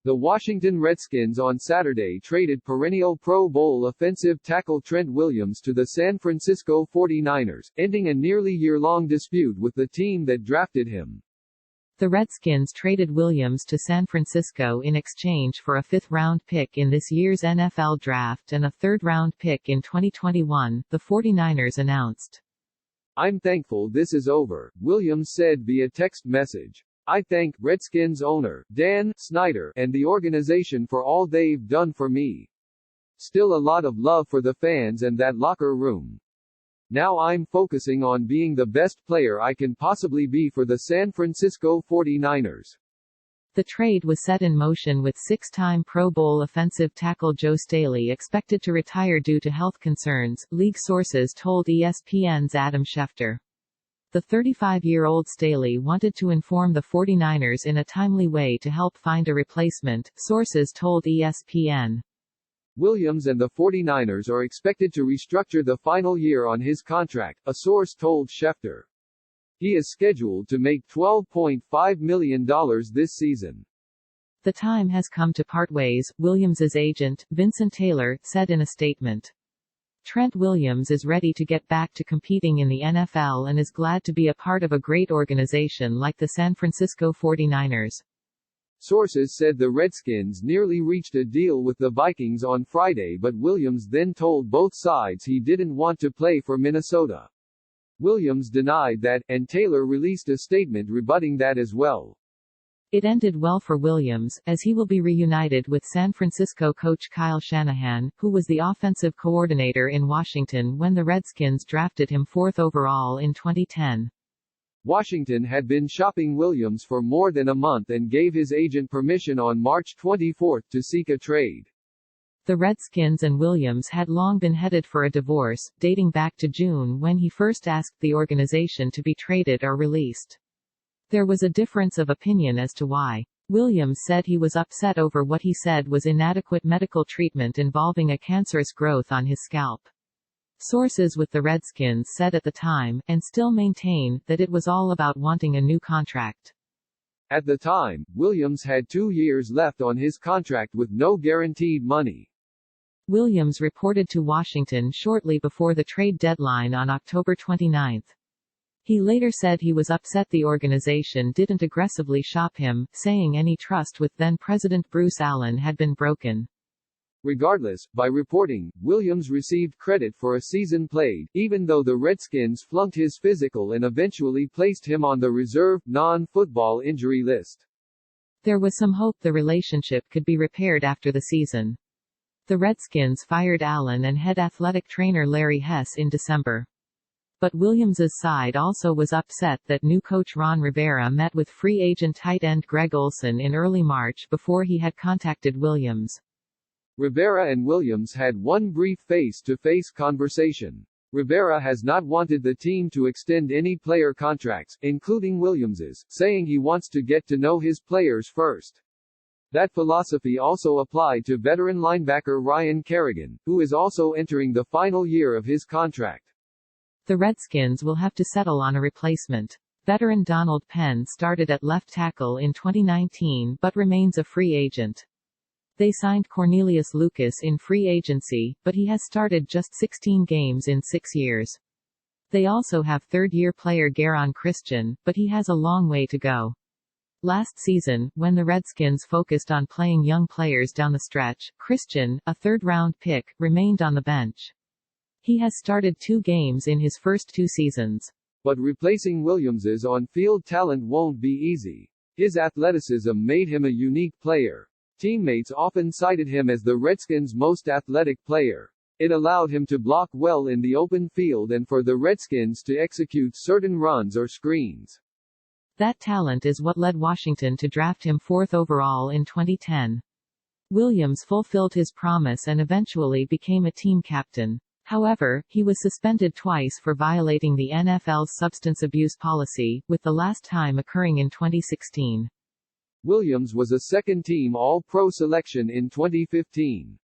The Washington Redskins on Saturday traded perennial Pro Bowl offensive tackle Trent Williams to the San Francisco 49ers, ending a nearly year-long dispute with the team that drafted him. The Redskins traded Williams to San Francisco in exchange for a fifth-round pick in this year's NFL Draft and a third-round pick in 2021, the 49ers announced. "I'm thankful this is over," Williams said via text message. "I thank Redskins owner, Dan Snyder, and the organization for all they've done for me. Still a lot of love for the fans and that locker room. Now I'm focusing on being the best player I can possibly be for the San Francisco 49ers." The trade was set in motion with six-time Pro Bowl offensive tackle Joe Staley expected to retire due to health concerns, league sources told ESPN's Adam Schefter. The 35-year-old Staley wanted to inform the 49ers in a timely way to help find a replacement, sources told ESPN. Williams and the 49ers are expected to restructure the final year on his contract, a source told Schefter. He is scheduled to make $12.5 million this season. The time has come to part ways, Williams's agent, Vincent Taylor, said in a statement. Trent Williams is ready to get back to competing in the NFL and is glad to be a part of a great organization like the San Francisco 49ers. Sources said the Redskins nearly reached a deal with the Vikings on Friday, but Williams then told both sides he didn't want to play for Minnesota. Williams denied that, and Taylor released a statement rebutting that as well. It ended well for Williams, as he will be reunited with San Francisco coach Kyle Shanahan, who was the offensive coordinator in Washington when the Redskins drafted him 4th overall in 2010. Washington had been shopping Williams for more than a month and gave his agent permission on March 24 to seek a trade. The Redskins and Williams had long been headed for a divorce, dating back to June when he first asked the organization to be traded or released. There was a difference of opinion as to why. Williams said he was upset over what he said was inadequate medical treatment involving a cancerous growth on his scalp. Sources with the Redskins said at the time, and still maintain, that it was all about wanting a new contract. At the time, Williams had 2 years left on his contract with no guaranteed money. Williams reported to Washington shortly before the trade deadline on October 29. He later said he was upset the organization didn't aggressively shop him, saying any trust with then-President Bruce Allen had been broken. Regardless, by reporting, Williams received credit for a season played, even though the Redskins flunked his physical and eventually placed him on the reserve, non-football injury list. There was some hope the relationship could be repaired after the season. The Redskins fired Allen and head athletic trainer Larry Hess in December. But Williams's side also was upset that new coach Ron Rivera met with free agent tight end Greg Olsen in early March before he had contacted Williams. Rivera and Williams had one brief face-to-face conversation. Rivera has not wanted the team to extend any player contracts, including Williams's, saying he wants to get to know his players first. That philosophy also applied to veteran linebacker Ryan Kerrigan, who is also entering the final year of his contract. The Redskins will have to settle on a replacement. Veteran Donald Penn started at left tackle in 2019 but remains a free agent. They signed Cornelius Lucas in free agency, but he has started just 16 games in 6 years. They also have third-year player Garon Christian, but he has a long way to go. Last season, when the Redskins focused on playing young players down the stretch, Christian, a third-round pick, remained on the bench. He has started 2 games in his first 2 seasons. But replacing Williams's on-field talent won't be easy. His athleticism made him a unique player. Teammates often cited him as the Redskins' most athletic player. It allowed him to block well in the open field and for the Redskins to execute certain runs or screens. That talent is what led Washington to draft him 4th overall in 2010. Williams fulfilled his promise and eventually became a team captain. However, he was suspended twice for violating the NFL's substance abuse policy, with the last time occurring in 2016. Williams was a second-team All-Pro selection in 2015.